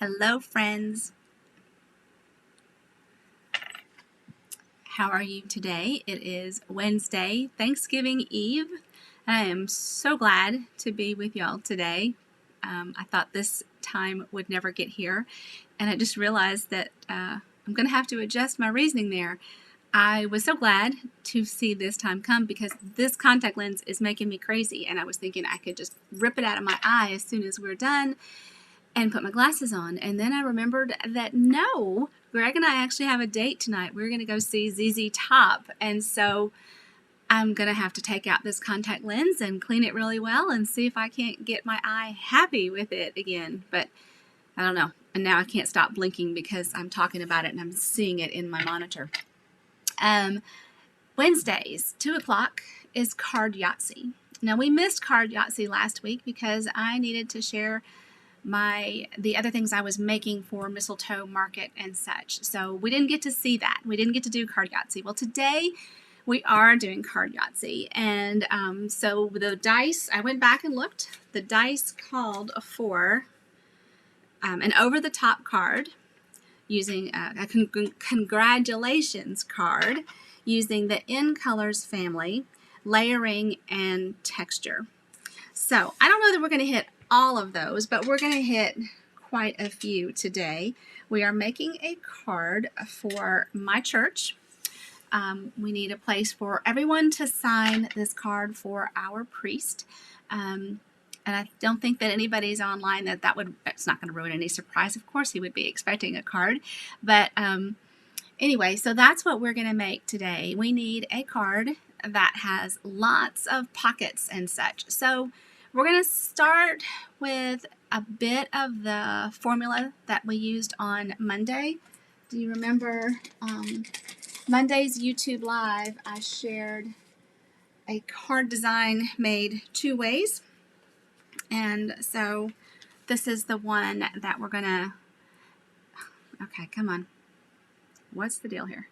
Hello, friends. How are you today? It is Wednesday, Thanksgiving Eve. I am so glad to be with y'all today. I thought this time would never get here, and I just realized that I'm going to have to adjust my reasoning there. I was so glad to see this time come because this contact lens is making me crazy, and I was thinking I could just rip it out of my eye as soon as we're done and put my glasses on. And then I remembered that no, Greg and I actually have a date tonight. We're going to go see ZZ Top. And so I'm going to have to take out this contact lens and clean it really well and see if I can't get my eye happy with it again. But I don't know. And now I can't stop blinking because I'm talking about it and I'm seeing it in my monitor. Wednesdays, 2 o'clock, is Card Yahtzee. Now, we missed Card Yahtzee last week because I needed to share the other things I was making for Mistletoe Market and such. So we didn't get to see that. We didn't get to do Card Yahtzee. Well, today we are doing Card Yahtzee. And so the dice, I went back and looked. The dice called for an over-the-top card using a congratulations card using the In Colors family, layering, and texture. So I don't know that we're going to hit all of those, but we're going to hit quite a few today. We are making a card for my church. We need a place for everyone to sign this card for our priest. And I don't think that anybody's online it's not going to ruin any surprise. Of course, he would be expecting a card. But anyway, so that's what we're going to make today. We need a card that has lots of pockets and such. So we're going to start with a bit of the formula that we used on Monday. Do you remember Monday's YouTube Live? I shared a card design made 2 ways. And so this is the one that we're going to... Okay, come on. What's the deal here?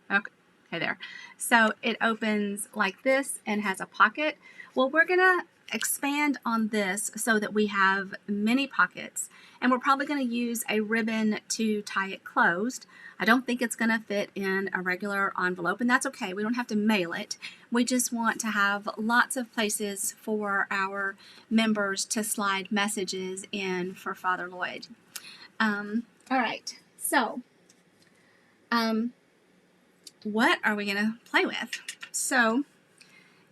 Okay, there. So it opens like this and has a pocket. Well, we're going to expand on this so that we have many pockets, and we're probably going to use a ribbon to tie it closed. I don't think it's going to fit in a regular envelope, and that's okay. We don't have to mail it. We just want to have lots of places for our members to slide messages in for Father Lloyd. All right, so what are we going to play with? So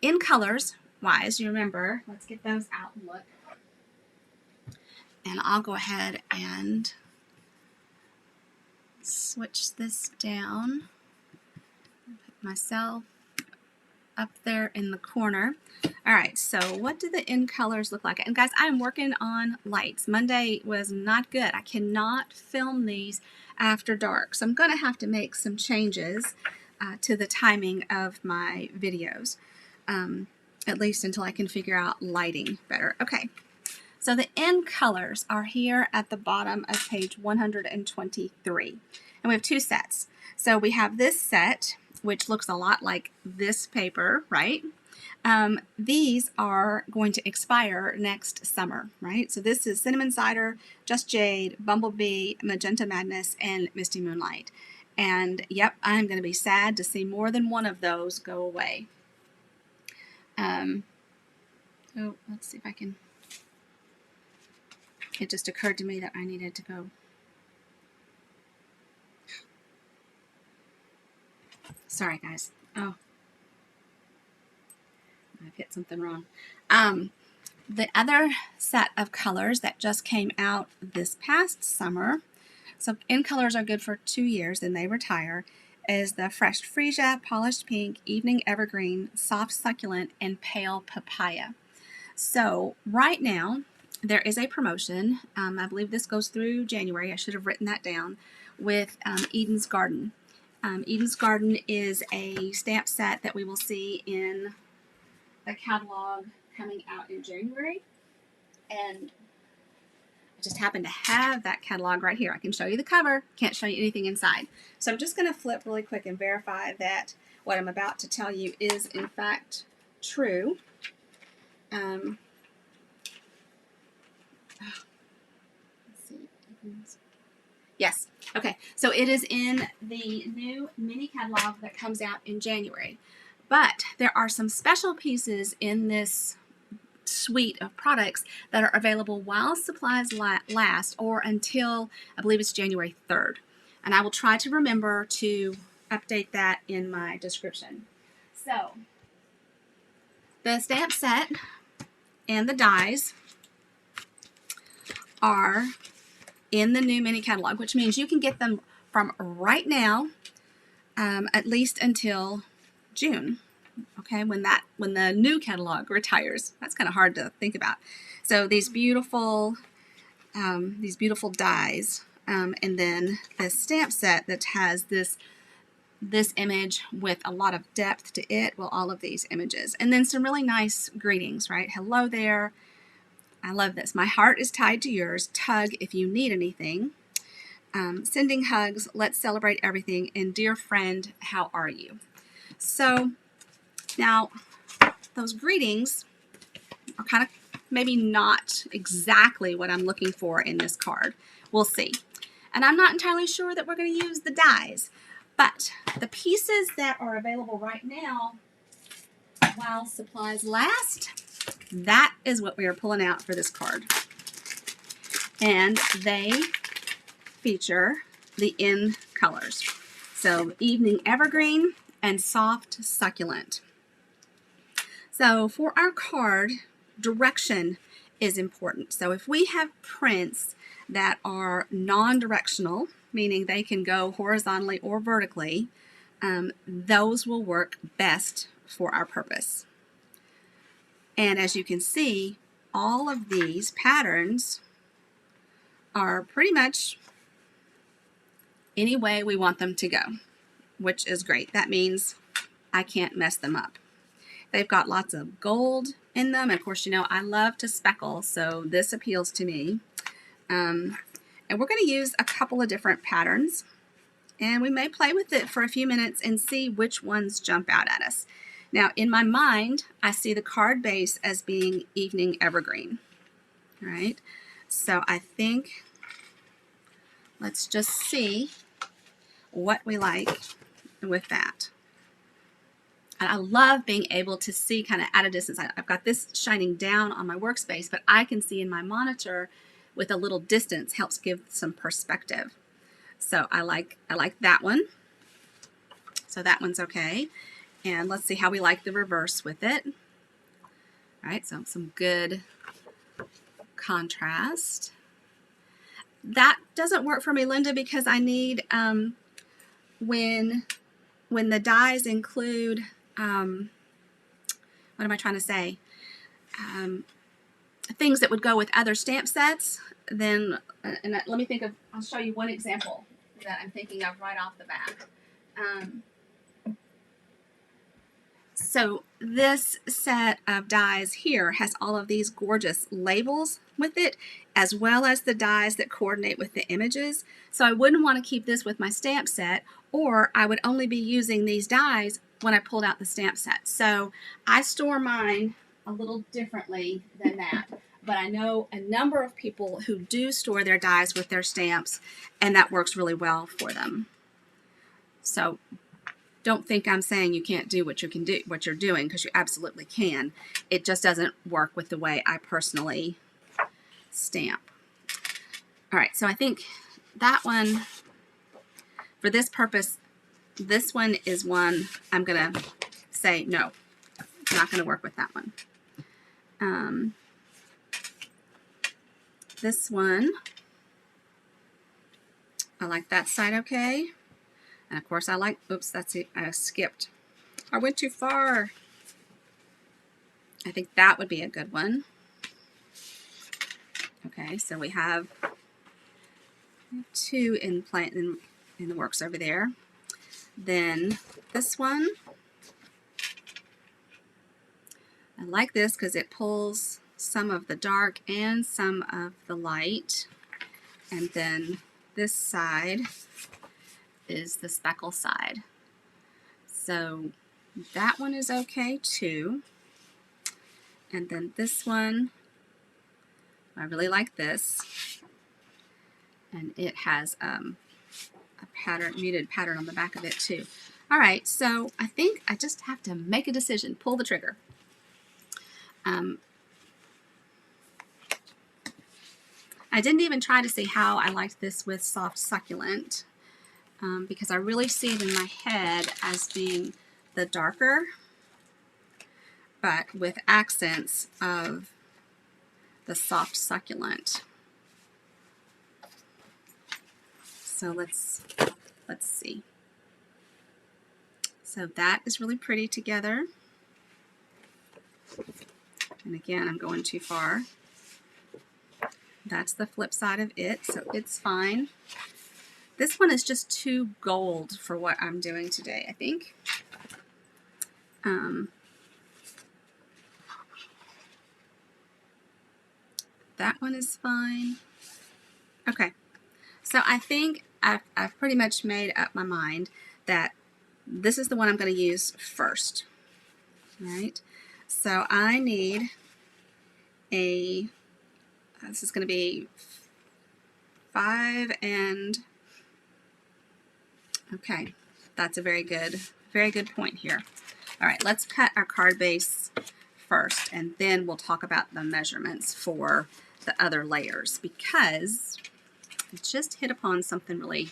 In Colors wise, you remember, let's get those out and look. And I'll go ahead and switch this down. Put myself up there in the corner. All right, so what do the In Colors look like? And guys, I'm working on lights. Monday was not good. I cannot film these after dark, so I'm going to have to make some changes to the timing of my videos. At least until I can figure out lighting better. Okay, so the In Colors are here at the bottom of page 123. And we have 2 sets. So we have this set, which looks a lot like this paper, right? These are going to expire next summer, right? So this is Cinnamon Cider, Just Jade, Bumblebee, Magenta Madness, and Misty Moonlight. And yep, I'm going to be sad to see more than one of those go away. Let's see if I can... It just occurred to me that I needed to go... Sorry, guys. Oh. I've hit something wrong. The other set of colors that just came out this past summer, so In Colors are good for 2 years and they retire, is the Fresh Freesia, Polished Pink, Evening Evergreen, Soft Succulent, and Pale Papaya. So right now there is a promotion. I believe this goes through January. I should have written that down, with Eden's Garden. Eden's Garden is a stamp set that we will see in the catalog coming out in January. And I just happen to have that catalog right here. I can show you the cover, can't show you anything inside. So I'm just going to flip really quick and verify that what I'm about to tell you is in fact true. Let's see if Yes. Okay. So it is in the new mini catalog that comes out in January. But there are some special pieces in this suite of products that are available while supplies last, or until I believe it's January 3rd. And I will try to remember to update that in my description. So the stamp set and the dies are in the new mini catalog, which means you can get them from right now, at least until June. Okay, when the new catalog retires. That's kind of hard to think about. So these beautiful dies, and then the stamp set that has this image with a lot of depth to it. Well, all of these images, and then some really nice greetings. Right, hello there. I love this. My heart is tied to yours. Tug if you need anything. Sending hugs. Let's celebrate everything. And dear friend, how are you? So now those greetings are kind of maybe not exactly what I'm looking for in this card. We'll see. And I'm not entirely sure that we're going to use the dies, but the pieces that are available right now while supplies last, that is what we are pulling out for this card. And they feature the in colors. So evening evergreen and soft succulent. So for our card, direction is important. So if we have prints that are non-directional, meaning they can go horizontally or vertically, those will work best for our purpose. And as you can see, all of these patterns are pretty much any way we want them to go, which is great. That means I can't mess them up. They've got lots of gold in them. And of course, you know, I love to speckle, so this appeals to me. And we're going to use a couple of different patterns, and we may play with it for a few minutes and see which ones jump out at us. Now, in my mind, I see the card base as being evening evergreen. All right, so I think let's just see what we like with that. And I love being able to see kind of at a distance. I've got this shining down on my workspace, but I can see in my monitor with a little distance, helps give some perspective. So I like that one. So that one's okay. And let's see how we like the reverse with it. All right, so some good contrast. That doesn't work for me, Linda, because I need when the dies include what am I trying to say? Things that would go with other stamp sets. Then, and let me think of. I'll show you one example that I'm thinking of right off the bat. So this set of dies here has all of these gorgeous labels with it, as well as the dies that coordinate with the images. So I wouldn't want to keep this with my stamp set, or I would only be using these dies when I pulled out the stamp set. So I store mine a little differently than that. But I know a number of people who do store their dies with their stamps, and that works really well for them. So don't think I'm saying you can't do what you're doing, because you absolutely can. It just doesn't work with the way I personally stamp. All right, so I think that one, for this purpose, this one is one I'm going to say no. I'm not going to work with that one. This one, I like that side okay. And of course I like, oops, that's it, I skipped. I went too far. I think that would be a good one. Okay, so we have two in the works over there. Then this one, I like this because it pulls some of the dark and some of the light. And then this side is the speckle side. So that one is okay too. And then this one, I really like this. And it has a muted pattern on the back of it too. All right, so I think I just have to make a decision, pull the trigger. I didn't even try to see how I liked this with soft succulent because I really see it in my head as being the darker, but with accents of the soft succulent. So let's see. So that is really pretty together. And again, I'm going too far. That's the flip side of it, so it's fine. This one is just too gold for what I'm doing today, I think. That one is fine. Okay, so I think I've pretty much made up my mind that this is the one I'm going to use first. All right, so I need a, this is going to be 5 and, okay, that's a very good point here. All right, let's cut our card base first, and then we'll talk about the measurements for the other layers, because I just hit upon something really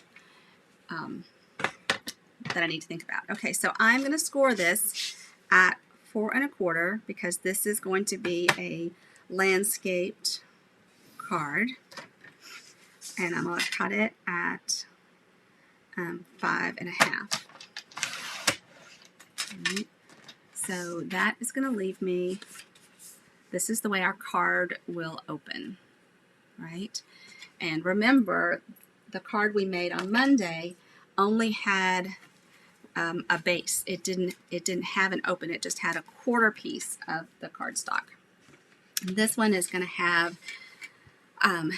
that I need to think about. Okay, so I'm going to score this at 4 1/4 because this is going to be a landscaped card, and I'm going to cut it at 5 1/2. Right. So that is going to leave me, this is the way our card will open, right? And remember, the card we made on Monday only had a base. It didn't have an open. It just had a quarter piece of the cardstock. This one is going to have a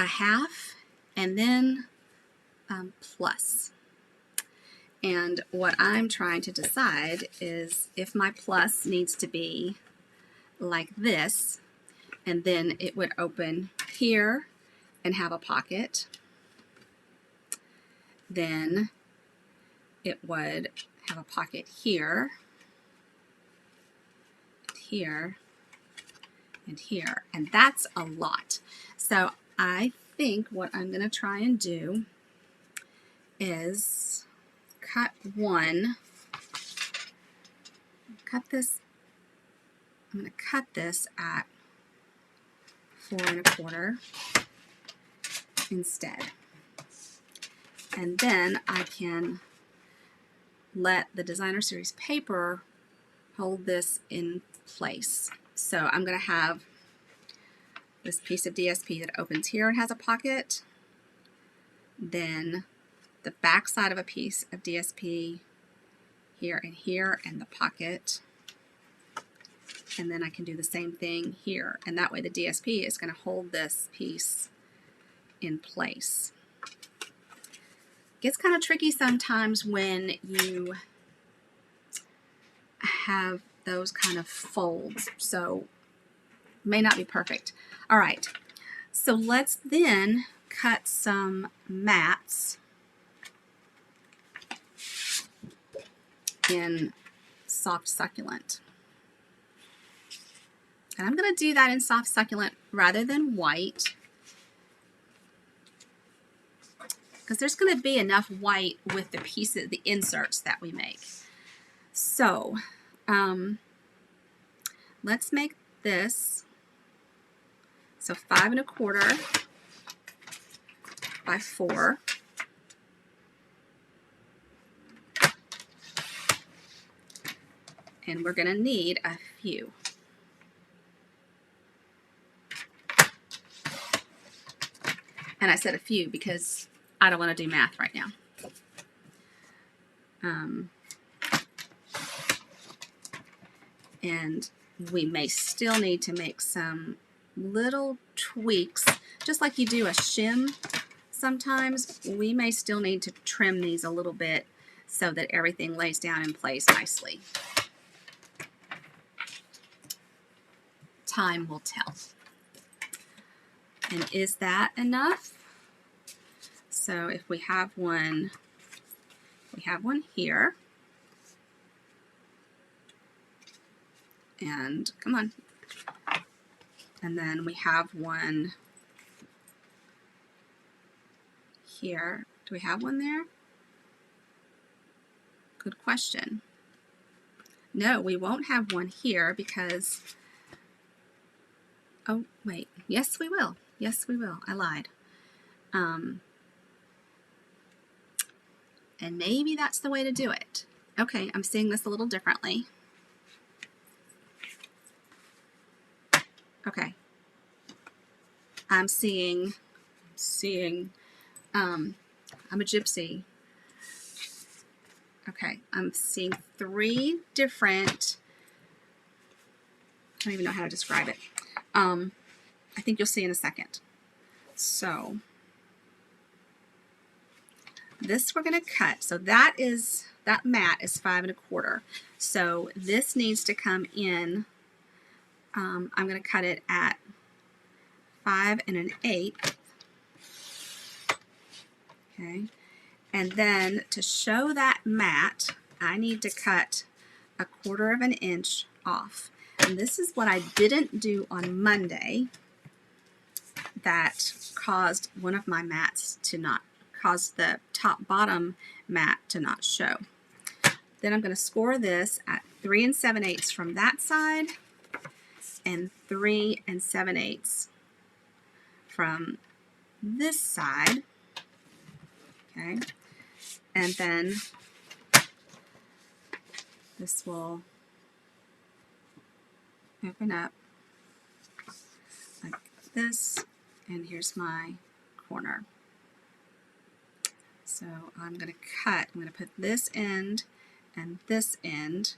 half and then plus. And what I'm trying to decide is if my plus needs to be like this, and then it would open here and have a pocket. Then it would have a pocket here, here, and here. And that's a lot. So I think what I'm going to try and do is cut one, I'm going to cut this at 4 1/4 instead. And then I can let the Designer Series paper hold this in place. So I'm going to have this piece of DSP that opens here and has a pocket, then the back side of a piece of DSP here and the pocket, and then I can do the same thing here, and that way the DSP is going to hold this piece in place. It gets kind of tricky sometimes when you have those kind of folds, so may not be perfect. All right, so let's then cut some mats in soft succulent. And I'm going to do that in soft succulent rather than white, because there's going to be enough white with the pieces, the inserts that we make. So let's make this, so 5 1/4 by 4. And we're going to need a few. And I said a few because I don't want to do math right now. And we may still need to make some little tweaks, just like you do a shim sometimes. We may still need to trim these a little bit so that everything lays down in place nicely. Time will tell. And is that enough? So if we have one here, and come on, and then we have one here. Do we have one there? Good question. No, we won't have one here because, oh wait, yes we will. Yes we will. I lied. And maybe that's the way to do it. Okay, I'm seeing this a little differently. Okay. I'm seeing, I'm a gypsy. Okay, I'm seeing 3 different, I don't even know how to describe it. I think you'll see in a second. So this we're going to cut. So that mat is 5 1/4. So this needs to come in. I'm going to cut it at 5 1/8. Okay. And then to show that mat, I need to cut 1/4 inch off. And this is what I didn't do on Monday that caused one of my mats to not, caused the top bottom mat to not show. Then I'm going to score this at 3 7/8 from that side and 3 7/8 from this side. Okay. And then this will open up like this, and here's my corner. So I'm going to cut, I'm going to put this end and this end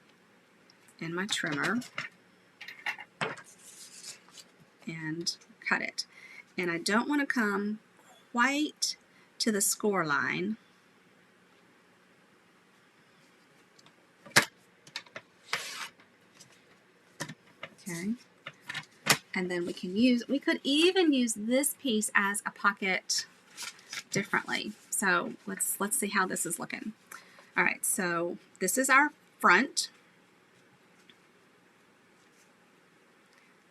in my trimmer and cut it. And I don't want to come quite to the score line. Okay. And then we could even use this piece as a pocket differently. So let's see how this is looking. All right, so this is our front.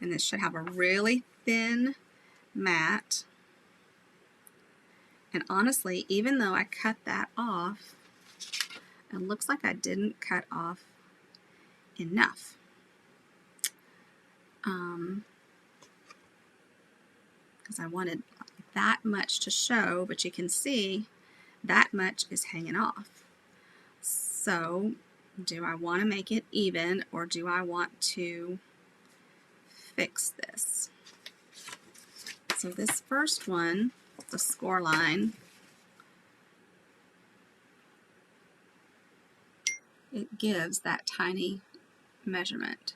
And this should have a really thin mat. And honestly, even though I cut that off, it looks like I didn't cut off enough. Because I wanted that much to show, but you can see that much is hanging off. So do I want to make it even, or do I want to fix this? So this first one, the score line, it gives that tiny measurement.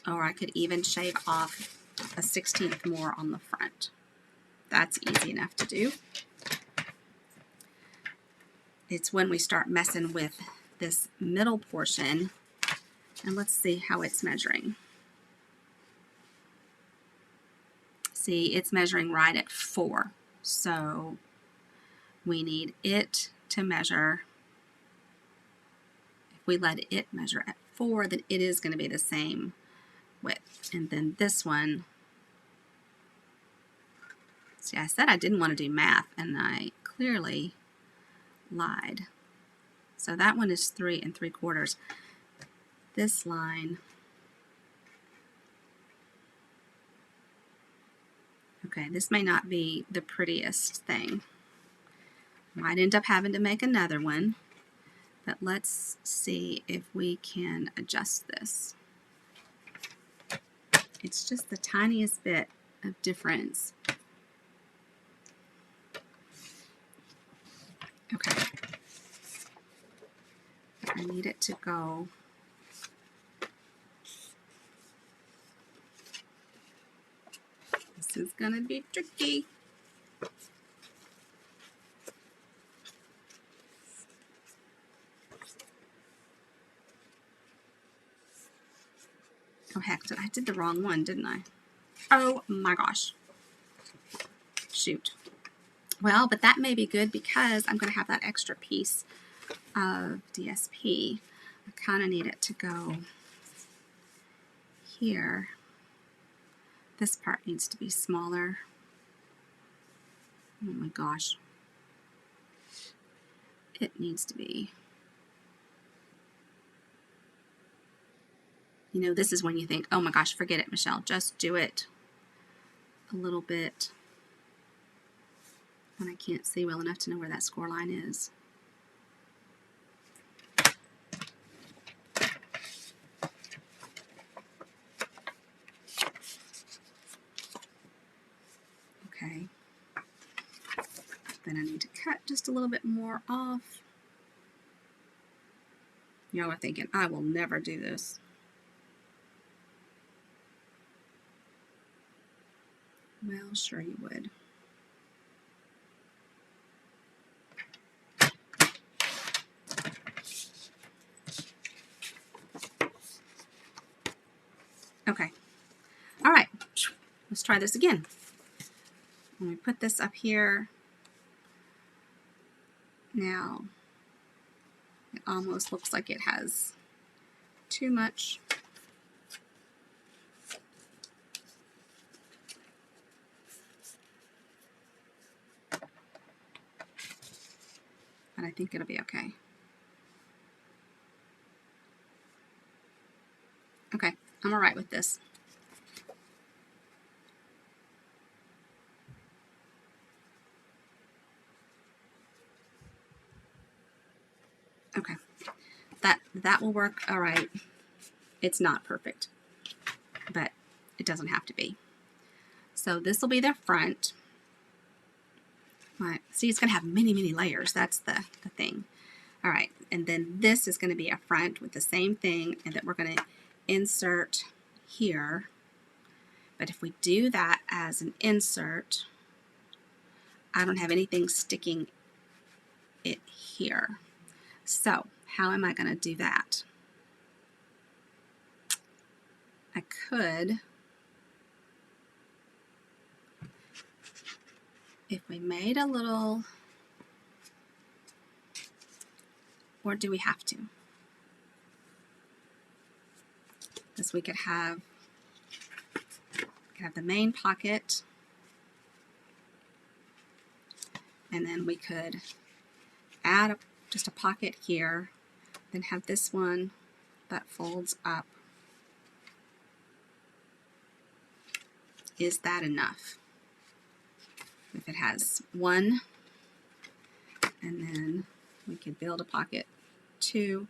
Or I could even shave off a 1/16 more on the front. That's easy enough to do. It's when we start messing with this middle portion, and let's see how it's measuring. See, it's measuring right at 4. So we need it to measure. If we let it measure at 4, then it is going to be the same width. And then this one, see, I said I didn't want to do math, and I clearly lied. So that one is 3 3/4. This line, okay, this may not be the prettiest thing. Might end up having to make another one, but let's see if we can adjust this. It's just the tiniest bit of difference. Okay. I need it to go. This is going to be tricky. Oh heck, I did the wrong one, didn't I? Oh my gosh. Shoot. Well, but that may be good because I'm going to have that extra piece of DSP. I kind of need it to go here. This part needs to be smaller. Oh my gosh. It needs to be. You know, this is when you think, oh my gosh, forget it, Michelle. Just do it a little bit when I can't see well enough to know where that score line is. Okay. Then I need to cut just a little bit more off. Y'all are thinking, I will never do this. Well, sure you would. Okay. All right. Let's try this again. Let me put this up here. Now, it almost looks like it has too much. But I think it'll be okay. Okay, I'm all right with this. Okay, that will work all right. It's not perfect, but it doesn't have to be. So this will be the front. Right. See, it's going to have many, many layers. That's the thing. All right, and then this is going to be a front with the same thing, and that we're going to insert here. But if we do that as an insert, I don't have anything sticking it here. So how am I going to do that? I could, if we made a little, or do we have to? Because we could have the main pocket, and then we could add just a pocket here, then have this one that folds up. Is that enough? If it has one, and then we could build a pocket, 2,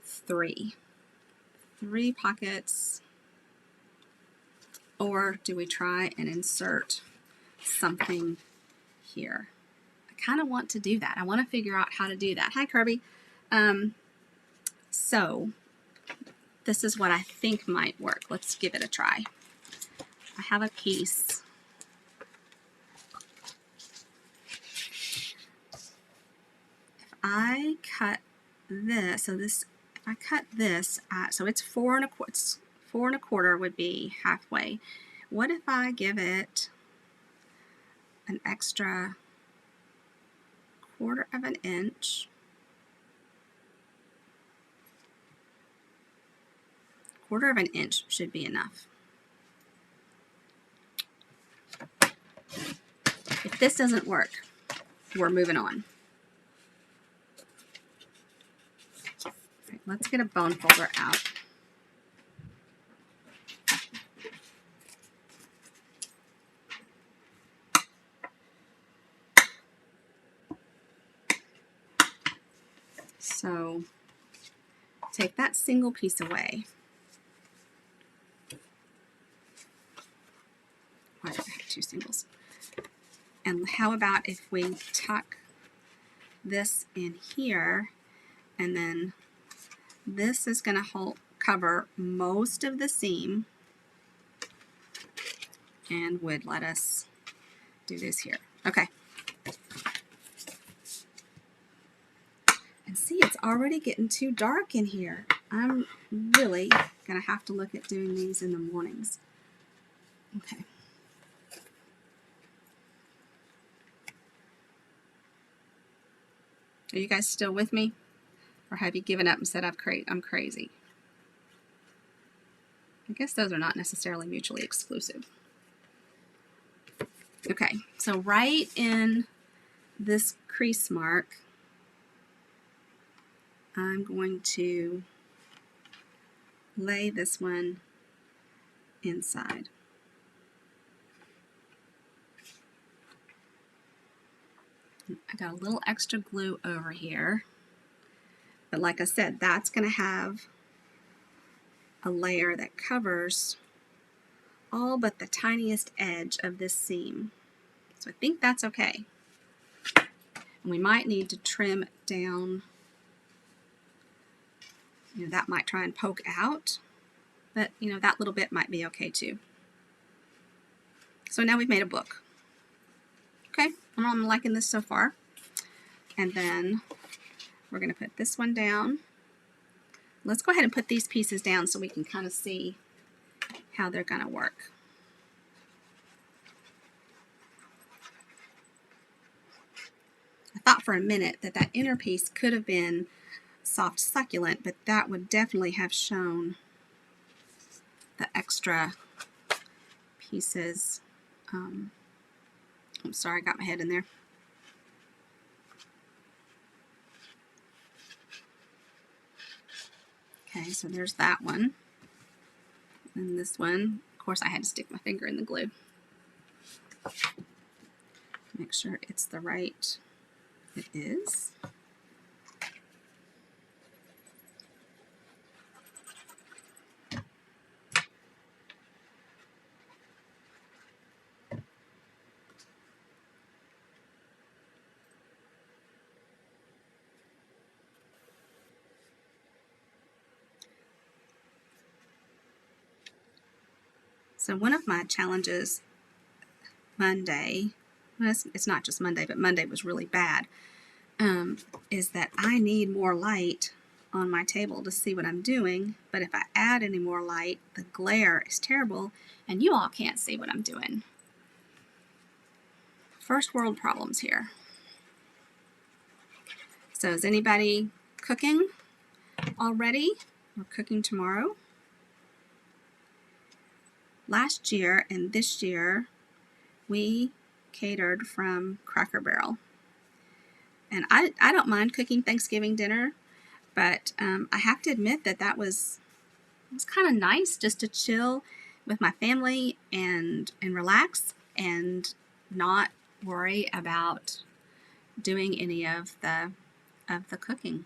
3. 3 pockets. Or do we try and insert something here? I kind of want to do that. I want to figure out how to do that. Hi, Kirby. So this is what I think might work. Let's give it a try. I have a piece. If I cut this, so this, if I cut this at, so it's 4 1/4 would be halfway. What if I give it an extra 1/4 of an inch? 1/4 of an inch should be enough. If this doesn't work, we're moving on. Right, let's get a bone folder out. So take that single piece away. Why do I have 2 singles? And how about if we tuck this in here, and then this is going to cover most of the seam and would let us do this here. Okay. And see, it's already getting too dark in here. I'm really going to have to look at doing these in the mornings. Okay. Are you guys still with me? Or have you given up and said I'm crazy? I guess those are not necessarily mutually exclusive. Okay, so right in this crease mark, I'm going to lay this one inside. I got a little extra glue over here, but like I said, that's going to have a layer that covers all but the tiniest edge of this seam. So I think that's okay. And we might need to trim down. You know, that might try and poke out, but you know, that little bit might be okay too. So now we've made a book. Okay, I'm liking this so far. And then we're going to put this one down. Let's go ahead and put these pieces down so we can kind of see how they're going to work. I thought for a minute that that inner piece could have been soft succulent, but that would definitely have shown the extra pieces. I'm sorry, I got my head in there. Okay, so there's that one. And this one, of course, I had to stick my finger in the glue. Make sure it's the right, it is. So one of my challenges Monday, well, it's not just Monday, but Monday was really bad, is that I need more light on my table to see what I'm doing, but if I add any more light, the glare is terrible, and you all can't see what I'm doing. First world problems here. So is anybody cooking already or cooking tomorrow? Last year and this year, we catered from Cracker Barrel. And I don't mind cooking Thanksgiving dinner, but I have to admit that it was kind of nice just to chill with my family and relax and not worry about doing any of the cooking.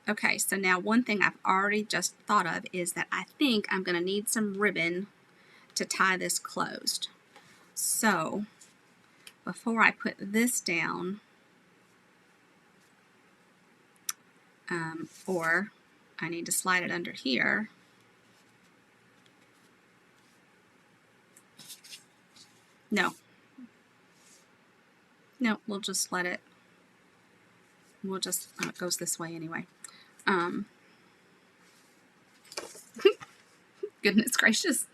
Okay, so now one thing I've already just thought of is that I think I'm going to need some ribbon to tie this closed. So before I put this down, or I need to slide it under here. No, we'll just let it, it goes this way anyway. Goodness gracious.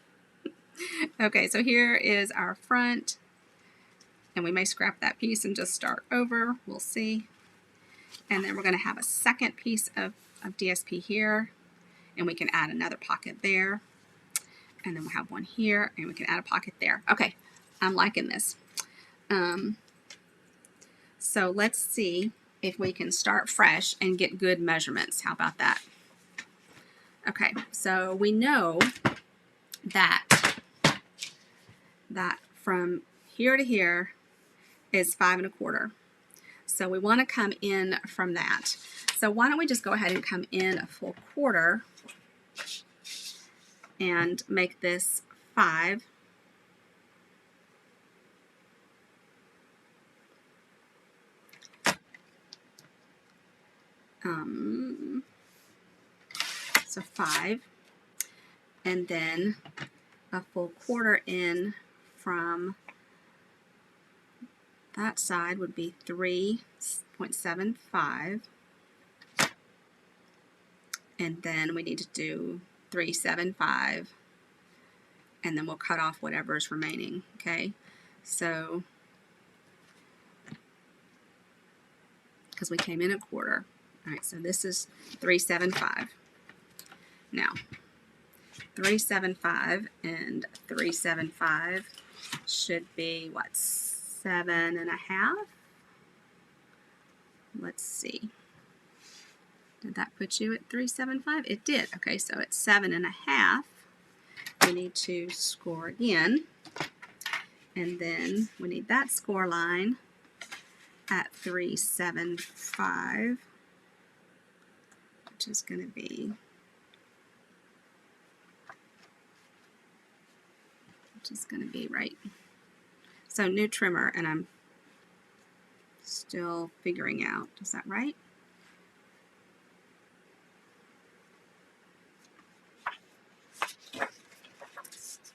Okay, so here is our front, and we may scrap that piece and just start over. We'll see. And then we're going to have a second piece of DSP here, and we can add another pocket there. And then we'll have one here, and we can add a pocket there. Okay, I'm liking this. So let's see if we can start fresh and get good measurements. How about that? Okay, so we know that from here to here is 5 1/4. So we want to come in from that. So why don't we just go ahead and come in a full quarter and make this 5. So 5, and then a full quarter in from that side would be 3.75. and then we need to do 375, and then we'll cut off whatever's remaining. Okay, so because we came in a quarter. All right, so this is 375. Now 375 and 375 should be what, 7.5? Let's see. Did that put you at 375? It did. Okay, so it's 7.5. We need to score again, and then we need that score line at 375, which is going to be right. So new trimmer, and I'm still figuring out. Is that right?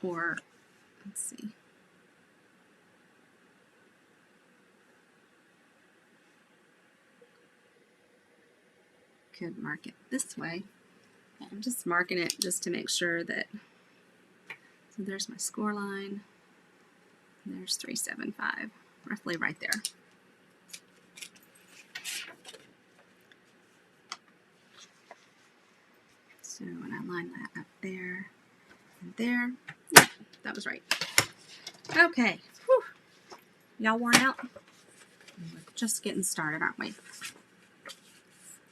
Or let's see. Could mark it this way. I'm just marking it just to make sure that. So there's my score line. There's 375, roughly right there. So when I line that up there and there, yeah, that was right. Okay, whew. Y'all worn out? We're just getting started, aren't we?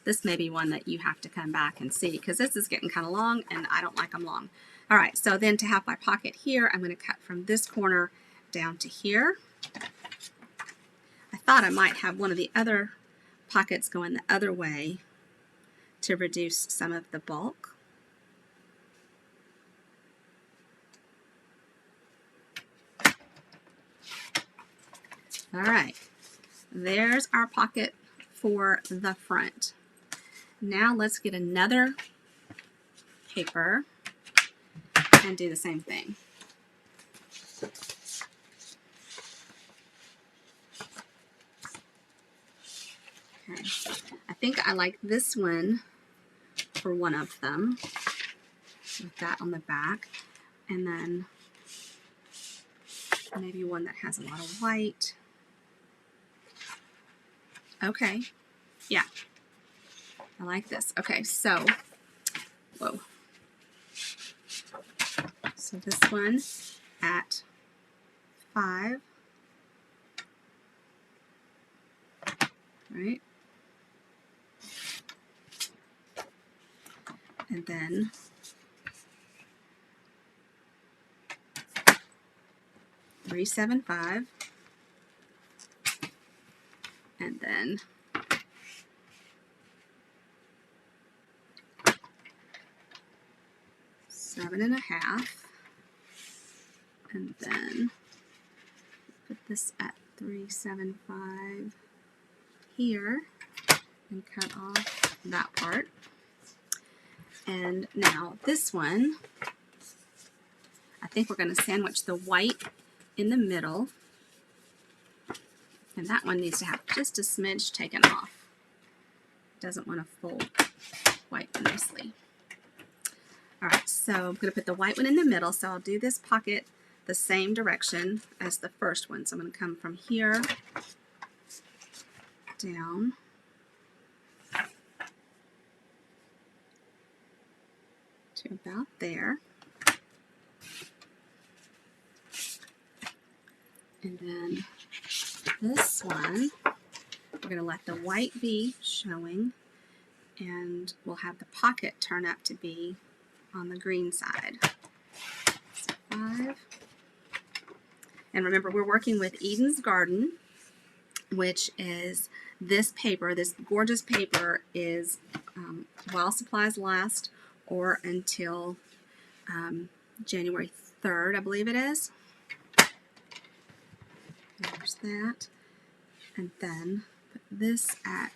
This may be one that you have to come back and see, because this is getting kind of long and I don't like them long. All right, so then to have my pocket here, I'm going to cut from this corner down to here. I thought I might have one of the other pockets going the other way to reduce some of the bulk. All right, there's our pocket for the front. Now let's get another paper and do the same thing. Okay, I think I like this one for one of them, with that on the back, and then maybe one that has a lot of white. Okay, yeah, I like this. Okay, so, whoa. So this one at 5, right? And then $375, and then $7.5, and then put this at 375 here and cut off that part. And now this one, I think we're going to sandwich the white in the middle, and that one needs to have just a smidge taken off. Doesn't want to fold quite nicely. All right, so I'm going to put the white one in the middle, so I'll do this pocket the same direction as the first one. So I'm going to come from here down to about there. And then this one, we're going to let the white be showing, and we'll have the pocket turn up to be on the green side. So 5. And remember, we're working with Eden's Garden, which is this paper. This gorgeous paper is while supplies last, or until January 3rd, I believe it is. There's that. And then put this at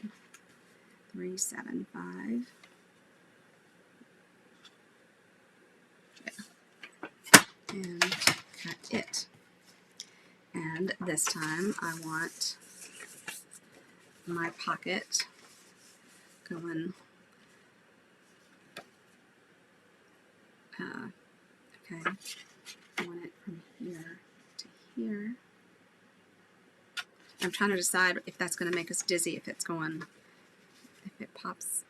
375. And cut it. And this time I want my pocket going here. I'm trying to decide if that's going to make us dizzy, if it pops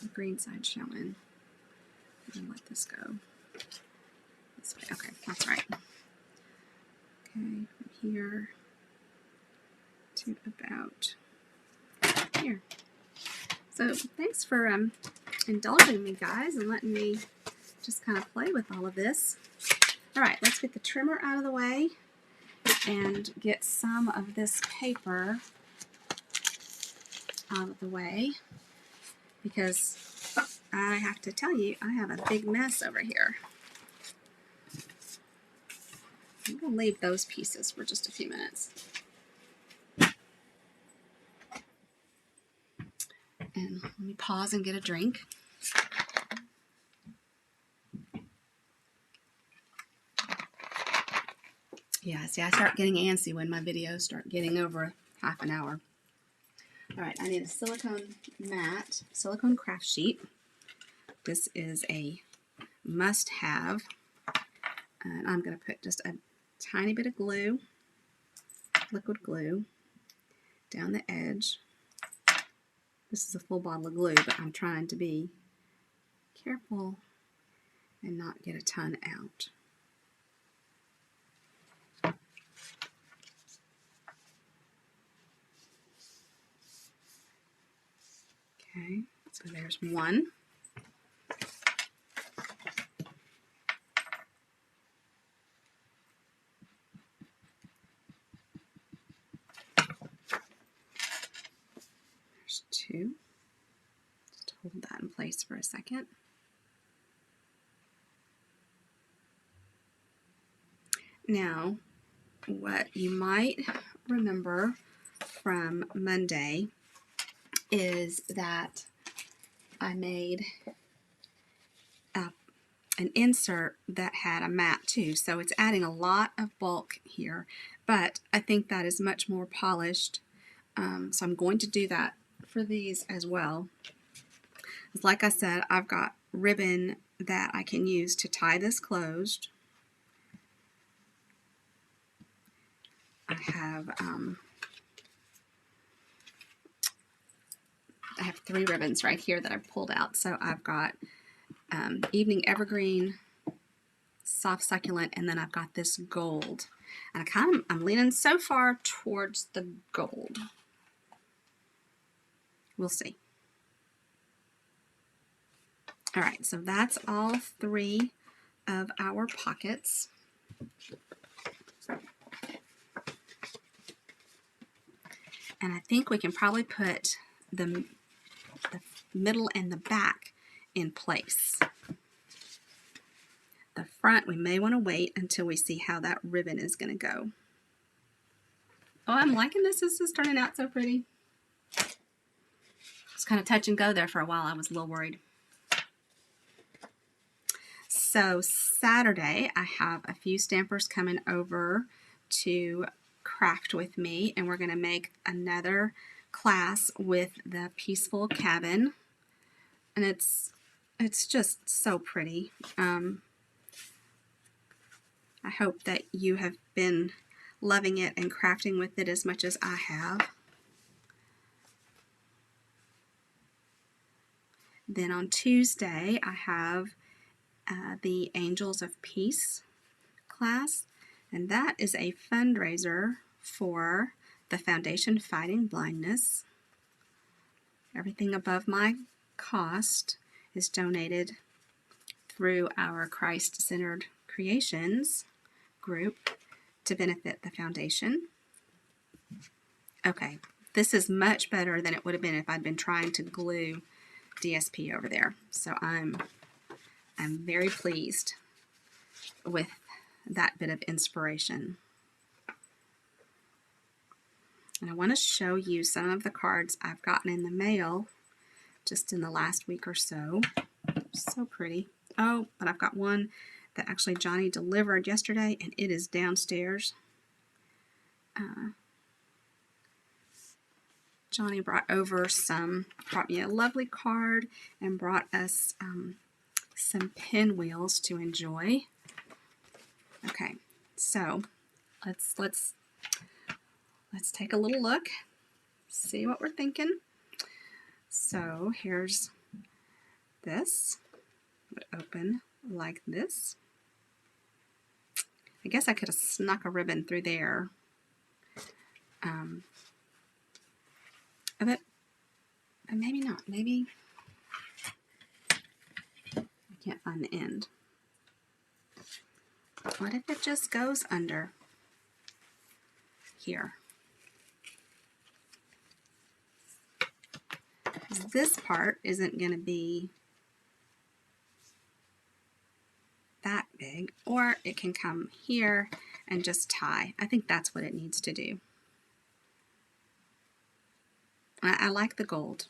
the green side showing. I'm going to let this go this way. Okay, that's right. Okay, from here to about here. So thanks for indulging me, guys, and letting me just kind of play with all of this. All right, let's get the trimmer out of the way and get some of this paper out of the way, because I have to tell you, I have a big mess over here. I'm going to leave those pieces for just a few minutes. And let me pause and get a drink. Yeah, see, I start getting antsy when my videos start getting over half an hour. All right, I need a silicone mat, silicone craft sheet. This is a must-have. And I'm going to put just a tiny bit of glue, liquid glue, down the edge. This is a full bottle of glue, but I'm trying to be careful and not get a ton out. Okay, so there's one. There's two. Just hold that in place for a second. Now, what you might remember from Monday is that I made an insert that had a mat too, so it's adding a lot of bulk here, but I think that is much more polished, so I'm going to do that for these as well. Like I said, I've got ribbon that I can use to tie this closed. I have 3 ribbons right here that I've pulled out. So I've got Evening Evergreen, Soft Succulent, and then I've got this gold. And I'm leaning so far towards the gold. We'll see. All right, so that's all 3 of our pockets. And I think we can probably put the middle and the back in place. The front, we may want to wait until we see how that ribbon is going to go. Oh, I'm liking this. This is turning out so pretty. It's kind of touch and go there for a while. I was a little worried. So Saturday, I have a few stampers coming over to craft with me, and we're going to make another class with the Peaceful Cabin, and it's just so pretty. I hope that you have been loving it and crafting with it as much as I have. Then on Tuesday, I have the Angels of Peace class, and that is a fundraiser for the Foundation Fighting Blindness. Everything above my cost is donated through our Christ-Centered Creations group to benefit the foundation. Okay, this is much better than it would have been if I'd been trying to glue DSP over there. So I'm very pleased with that bit of inspiration. And I want to show you some of the cards I've gotten in the mail just in the last week or so. So pretty. Oh, but I've got one that actually Johnny delivered yesterday, and it is downstairs. Johnny brought me a lovely card and brought us some pinwheels to enjoy. Okay, so let's take a little look, see what we're thinking. So here's this. Would open like this. I guess I could have snuck a ribbon through there. But maybe not. Maybe I can't find the end. What if it just goes under here? This part isn't going to be that big, or it can come here and just tie. I think that's what it needs to do. I like the gold.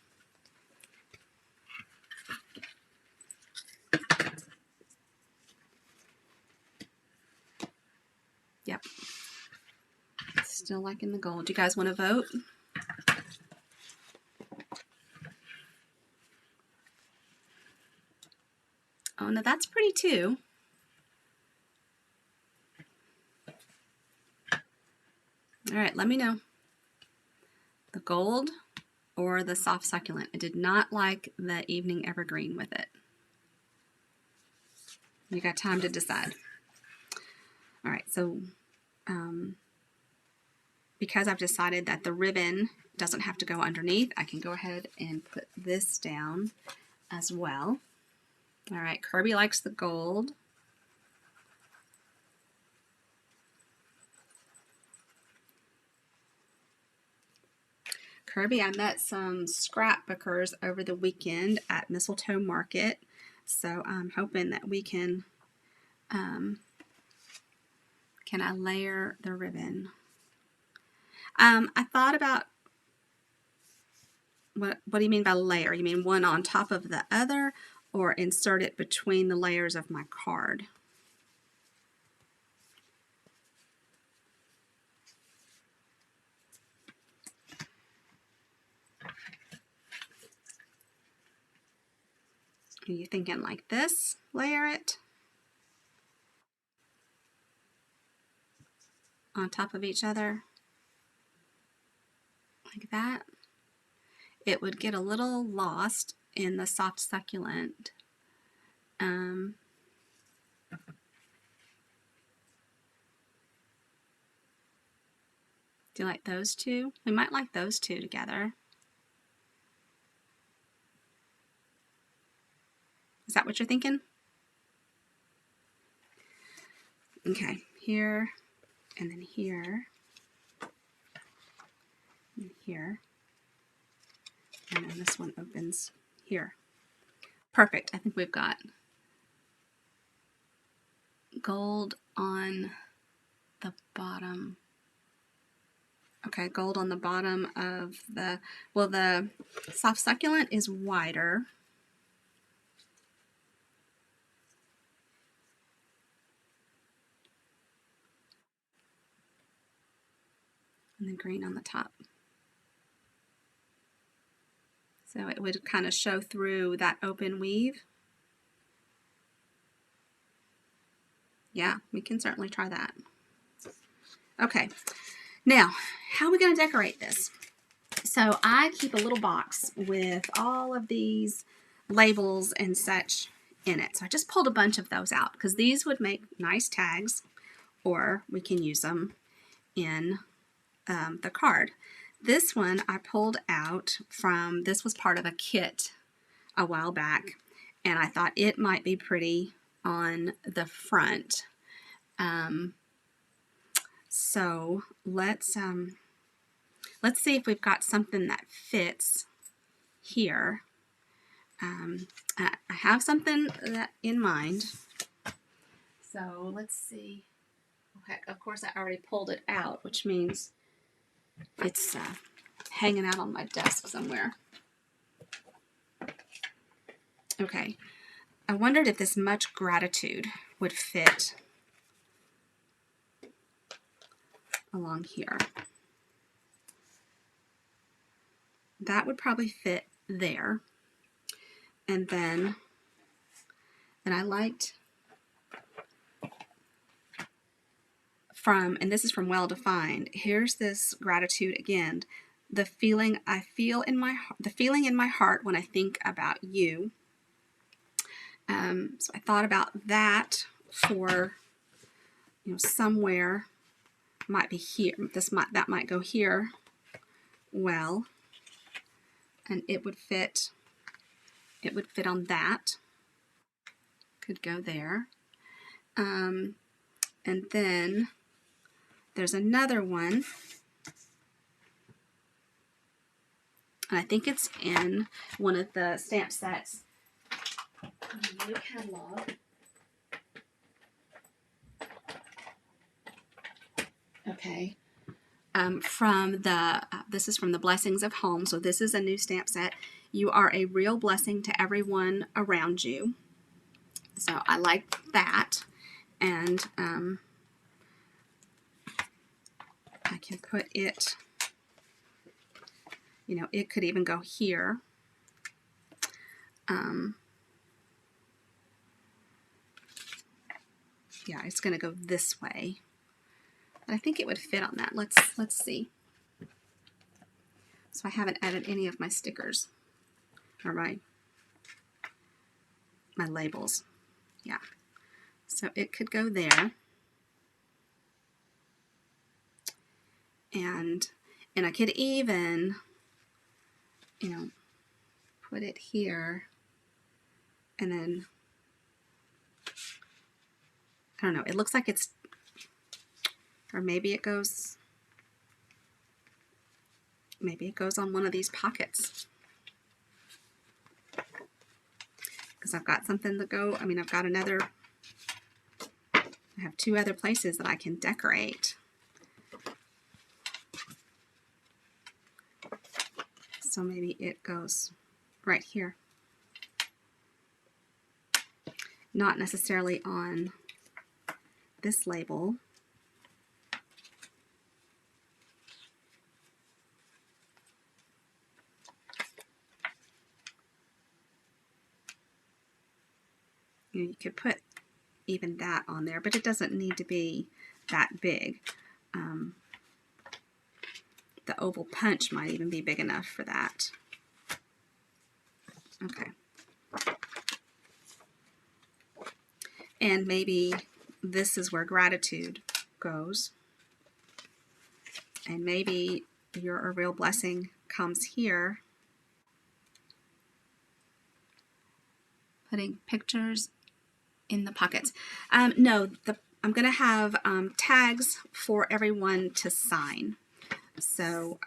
Yep. Still liking the gold. You guys want to vote? Oh, no, that's pretty too. All right, let me know. The gold or the soft succulent. I did not like the evening evergreen with it. You got time to decide. All right, so because I've decided that the ribbon doesn't have to go underneath, I can go ahead and put this down as well. All right, Kirby likes the gold. Kirby, I met some scrapbookers over the weekend at Mistletoe Market, so I'm hoping that we can I layer the ribbon? I thought about, what do you mean by layer? You mean one on top of the other, or insert it between the layers of my card? Are you thinking like this? Layer it on top of each other like that. It would get a little lost in the soft succulent. Do you like those two? We might like those two together. Is that what you're thinking? Okay, here, and then here, and here, and then this one opens here. Perfect. I think we've got gold on the bottom. Okay, gold on the bottom of the, well, the soft succulent is wider. And the green on the top. So it would kind of show through that open weave. Yeah, we can certainly try that. Okay, now, how are we going to decorate this? So I keep a little box with all of these labels and such in it. So I just pulled a bunch of those out because these would make nice tags, or we can use them in the card. This one I pulled out from, this was part of a kit a while back, and I thought it might be pretty on the front. So let's see if we've got something that fits here. I have something that in mind. So let's see. Okay, of course I already pulled it out, which means it's hanging out on my desk somewhere. Okay, I wondered if this Much Gratitude would fit along here. That would probably fit there. And then I liked and this is from Well Defined. Here's this gratitude again. The feeling in my heart when I think about you. So I thought about that for, somewhere, might be here. That might go here. Well, and it would fit on that. Could go there. And then there's another one. And I think it's in one of the stamp sets. New catalog. Okay. This is from the Blessings of Home. So this is a new stamp set. You are a real blessing to everyone around you. So I like that. And I can put it, it could even go here. Yeah, it's going to go this way. But I think it would fit on that. Let's see. So I haven't added any of my stickers or my labels. Yeah. So it could go there. And I could even, put it here and then, I don't know, it looks like it's, or maybe it goes on one of these pockets. Because I've got something to go, I've got I have 2 other places that I can decorate. So maybe it goes right here. Not necessarily on this label. You could put even that on there, but it doesn't need to be that big. The oval punch might even be big enough for that. Okay. And maybe this is where gratitude goes. And maybe you're a real blessing comes here. Putting pictures in the pockets. No, I'm going to have tags for everyone to sign. So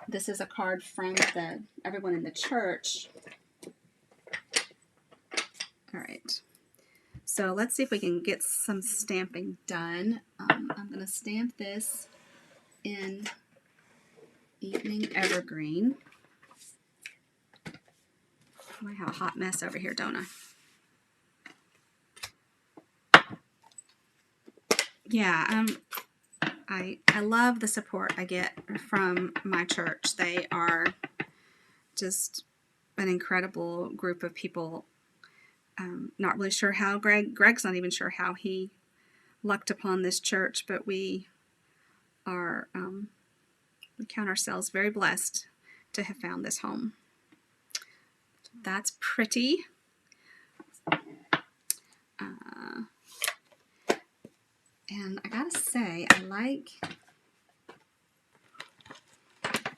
this is a card from everyone in the church. All right. So let's see if we can get some stamping done. I'm going to stamp this in Evening Evergreen. I have a hot mess over here, don't I? Yeah, I love the support I get from my church. They are just an incredible group of people. Not really sure how Greg's not even sure how he lucked upon this church, but we count ourselves very blessed to have found this home. That's pretty. And I gotta say, I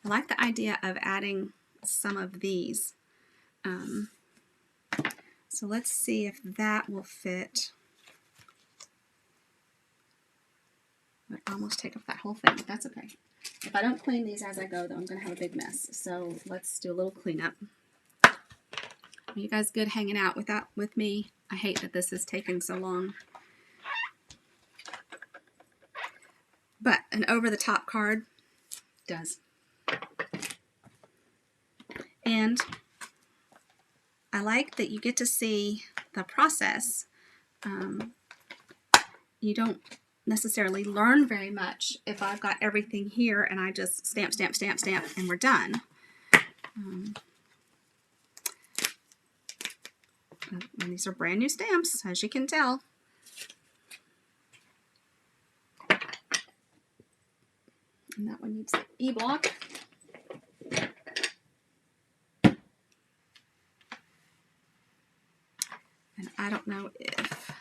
like the idea of adding some of these. So let's see if that will fit. It would almost take up that whole thing, but that's okay. If I don't clean these as I go, though, I'm going to have a big mess. So let's do a little cleanup. Are you guys good hanging out with me? I hate that this is taking so long. But an over-the-top card does. And I like that you get to see the process. You don't necessarily learn very much if I've got everything here and I just stamp, stamp, stamp, stamp, and we're done. And these are brand new stamps, as you can tell. And that one needs the E-block. And I don't know if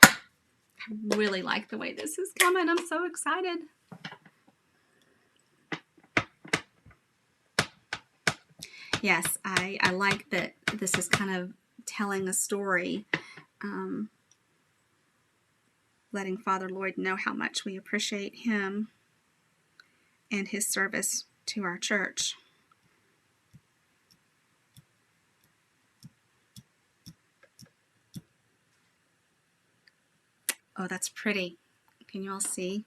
I really like the way this is coming. I'm so excited. Yes, I like that this is kind of telling a story, letting Father Lloyd know how much we appreciate him and his service to our church. Oh, that's pretty. Can you all see?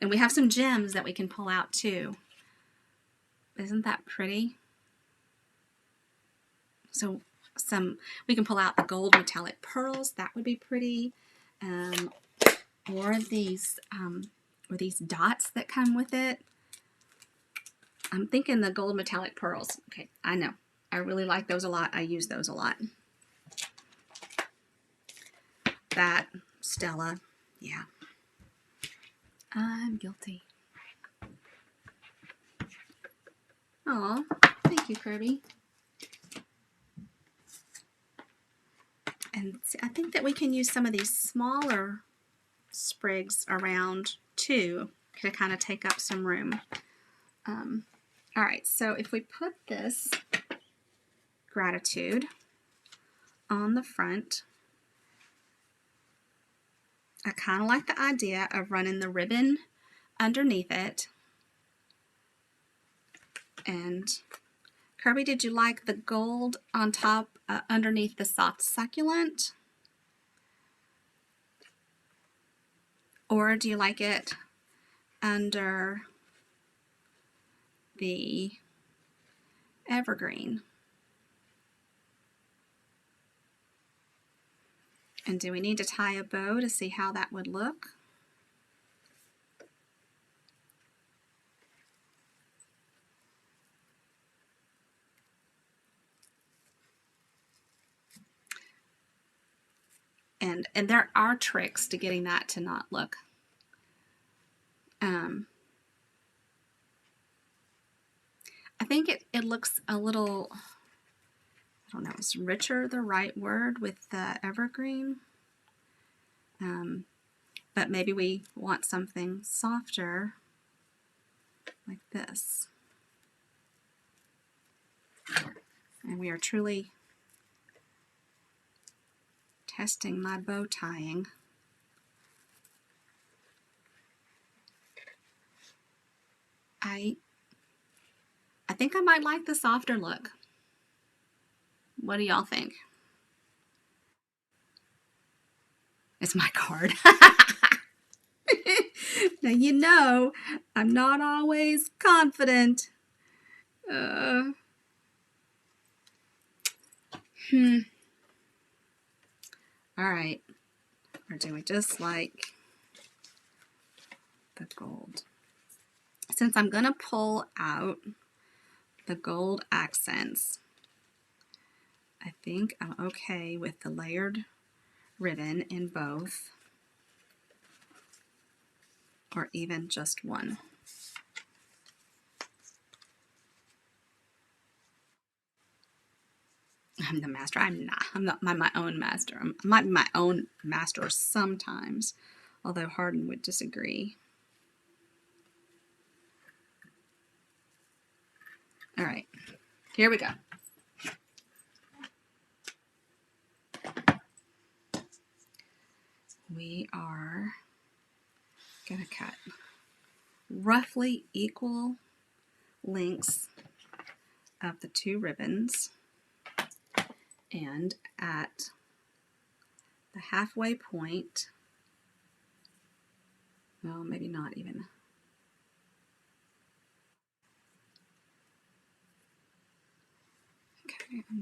And we have some gems that we can pull out too. Isn't that pretty? So we can pull out the gold metallic pearls. That would be pretty. Or these dots that come with it. I'm thinking the gold metallic pearls. Okay, I know. I really like those a lot. I use those a lot. That, Stella, yeah. I'm guilty. Oh, thank you, Kirby. And I think that we can use some of these smaller sprigs around too to kind of take up some room. All right, so if we put this gratitude on the front, I kind of like the idea of running the ribbon underneath it. And Kirby, did you like the gold on top underneath the soft succulent? Or do you like it under the evergreen? And do we need to tie a bow to see how that would look? And there are tricks to getting that to not look. I think it looks a little, I don't know, is richer the right word with the evergreen? But maybe we want something softer like this. And we are truly testing my bow tying. I think I might like the softer look. What do y'all think? It's my card. Now you know I'm not always confident. All right. Or do we just like the gold? Since I'm going to pull out the gold accents, I think I'm okay with the layered ribbon in both, or even just one. I'm the master. I'm not my own master. I might be my own master sometimes, although Hardin would disagree. All right, here we go. We are going to cut roughly equal lengths of the two ribbons, and at the halfway point, well, maybe not even. Okay, I'm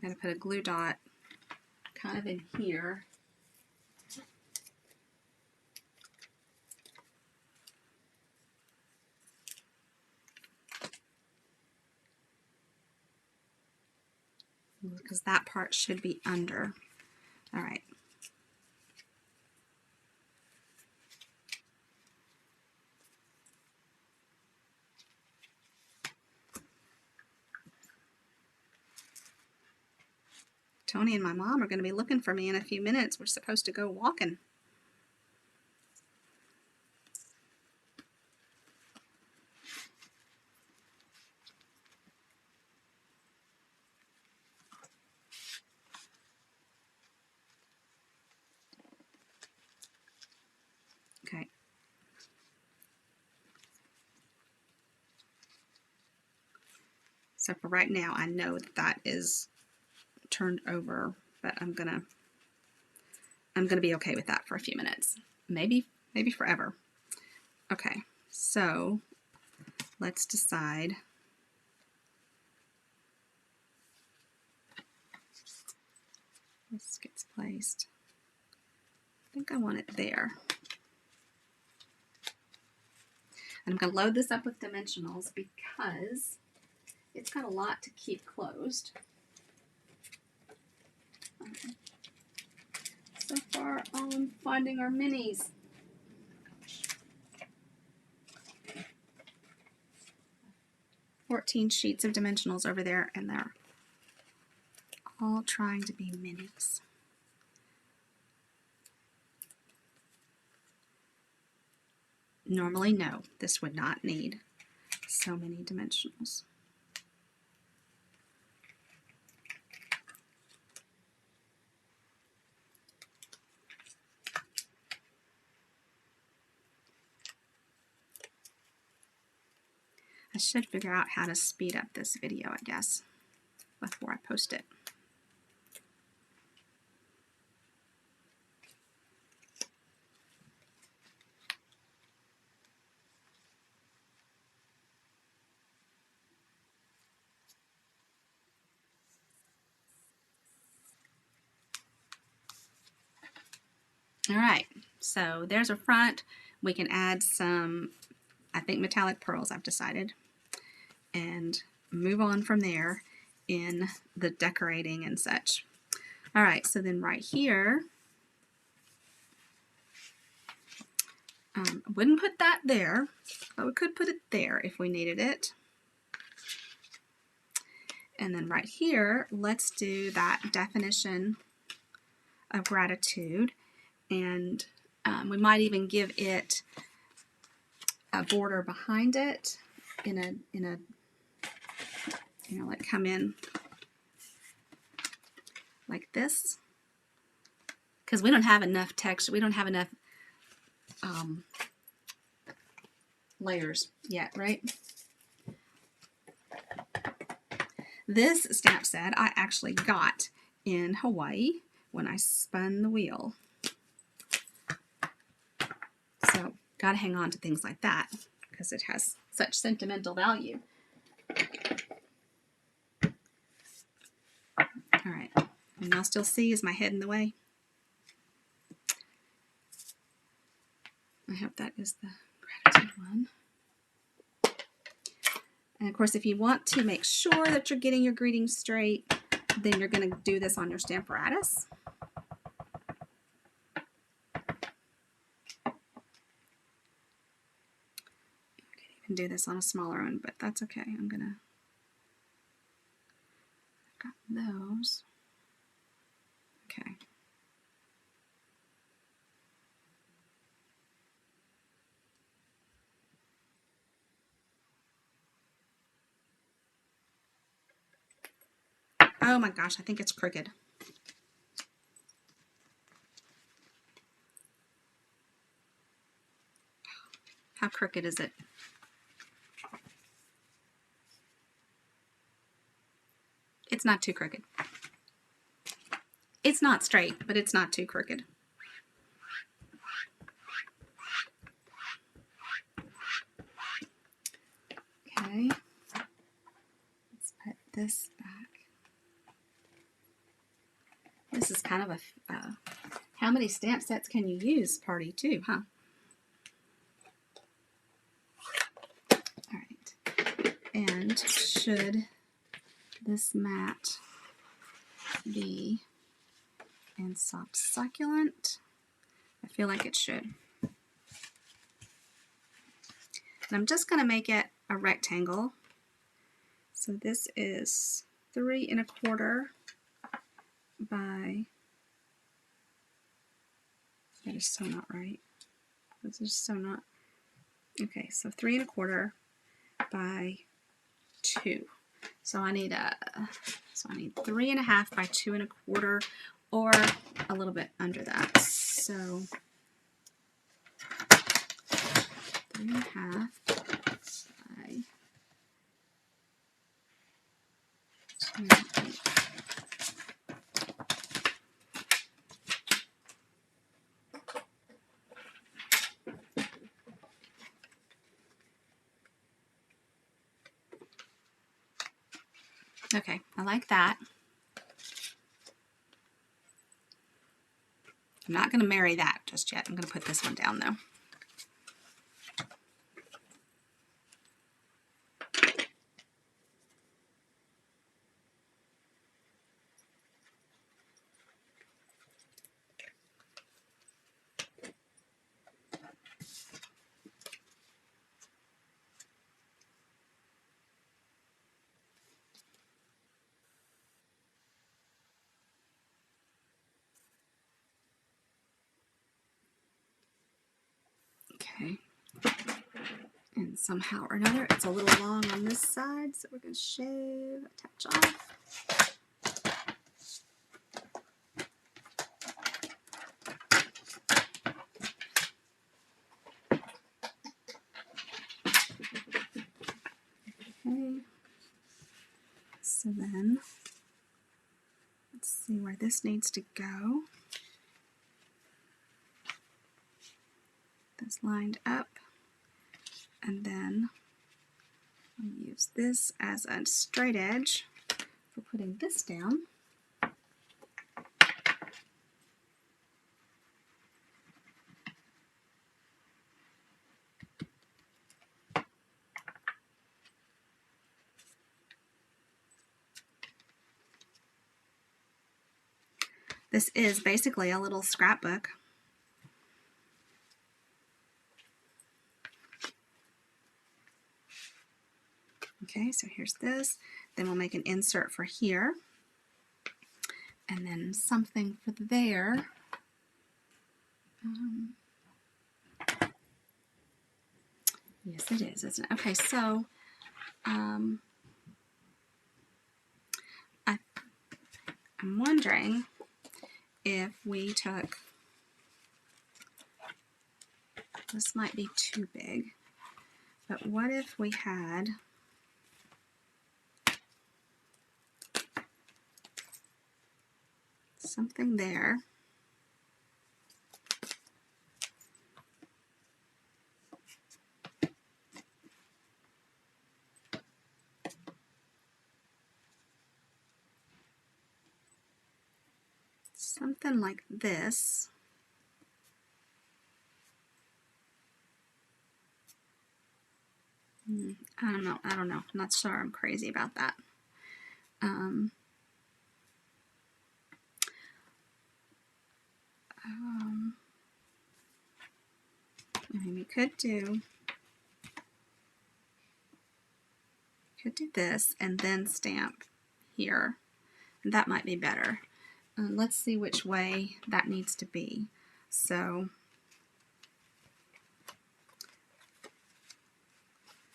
gonna put a glue dot kind of in here. Because that part should be under. All right. Tony and my mom are going to be looking for me in a few minutes. We're supposed to go walking. Okay. So for right now, I know that that is turned over, but I'm gonna be okay with that for a few minutes. Maybe forever. Okay, so let's decide. This gets placed. I think I want it there. And I'm going to load this up with dimensionals because it's got a lot to keep closed. Okay. So far, all I'm finding are minis. 14 sheets of dimensionals over there, and they're all trying to be minis. Normally, no, this would not need so many dimensionals. I should figure out how to speed up this video, I guess, before I post it. All right, so there's a front. We can add some, I think, metallic pearls, I've decided, and move on from there in the decorating and such. All right, so then right here, I wouldn't put that there, but we could put it there if we needed it. And then right here, let's do that definition of gratitude, and we might even give it a border behind it in a you know, like come in like this, because we don't have enough texture, we don't have enough layers yet, right? This stamp set I actually got in Hawaii when I spun the wheel. So gotta hang on to things like that because it has such sentimental value. All right, and y'all still see, is my head in the way? I hope that is the gratitude one. And of course, if you want to make sure that you're getting your greetings straight, then you're going to do this on your Stamparatus. I could even do this on a smaller one, but that's okay. I've got those. Okay. Oh my gosh, I think it's crooked. How crooked is it? It's not too crooked. It's not straight, but it's not too crooked. Okay. Let's put this back. This is kind of a, how many stamp sets can you use party too, huh? All right. And should this mat be and soft succulent. I feel like it should. And I'm just going to make it a rectangle. So this is 3 1/4 by, that is so not right. This is so not, okay, so 3 1/4 by 2. So I need 3 1/2 by 2 1/4, or a little bit under that. So 3 1/2 by 2 1/8. Okay, I like that. I'm not going to marry that just yet. I'm going to put this one down though. Okay. And somehow or another, it's a little long on this side, so we're going to shave, attach off. Okay. So then, let's see where this needs to go. This lined up, and then I'll use this as a straight edge for putting this down. This is basically a little scrapbook. Okay, so here's this. Then we'll make an insert for here. And then something for there. Yes, it is, isn't it? Okay, so I'm wondering if we took, this might be too big, but what if we had something there, something like this. I don't know. I'm not sure I'm crazy about that. I mean, we could do this and then stamp here. And that might be better. Let's see which way that needs to be. So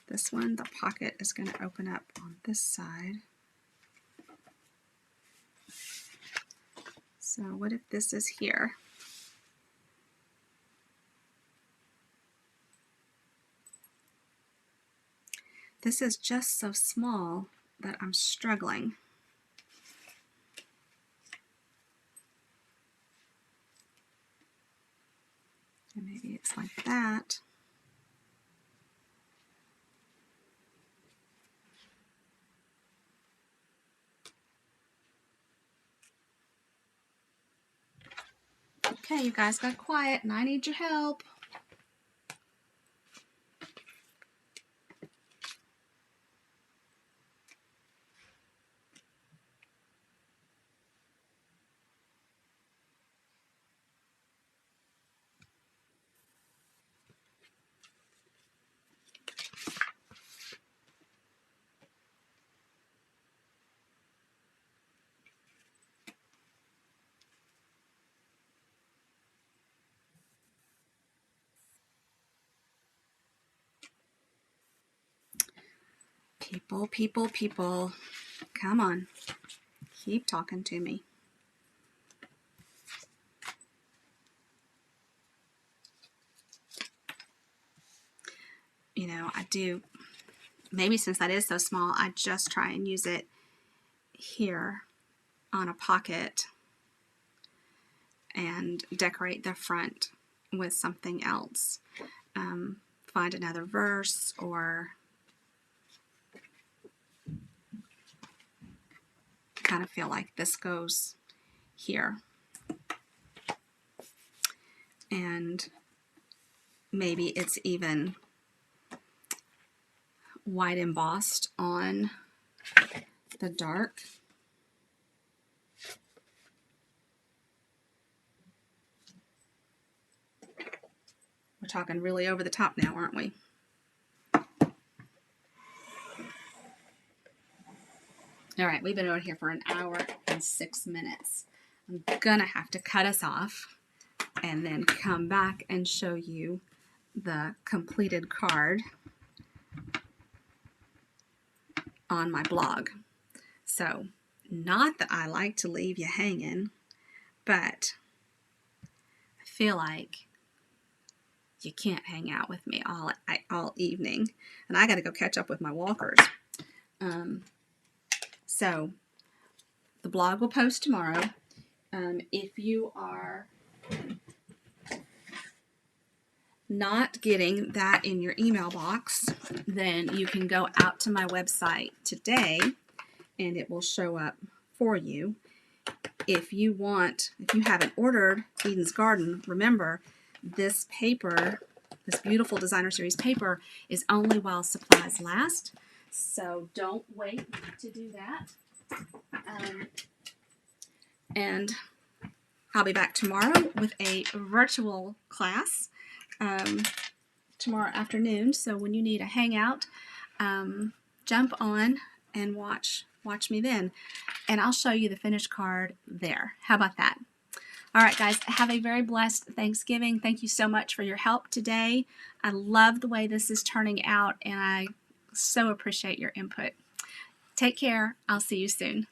this one, the pocket is going to open up on this side. So what if this is here? This is just so small that I'm struggling. And maybe it's like that. Okay, you guys got quiet and I need your help. People. Come on. Keep talking to me. You know, I do, maybe since that is so small, I just try and use it here on a pocket and decorate the front with something else. Find another verse or kind of feel like this goes here. And maybe it's even white embossed on the dark. We're talking really over the top now, aren't we? All right, we've been over here for an hour and 6 minutes. I'm gonna have to cut us off and then come back and show you the completed card on my blog. So, not that I like to leave you hanging, but I feel like you can't hang out with me all evening, and I got to go catch up with my walkers. So the blog will post tomorrow. If you are not getting that in your email box, then you can go out to my website today and it will show up for you. If you haven't ordered Eden's Garden, remember this paper, this beautiful designer series paper, is only while supplies last. So don't wait to do that. And I'll be back tomorrow with a virtual class tomorrow afternoon. So when you need a hangout, jump on and watch me then. And I'll show you the finished card there. How about that? All right, guys, have a very blessed Thanksgiving. Thank you so much for your help today. I love the way this is turning out, and I so appreciate your input. Take care. I'll see you soon.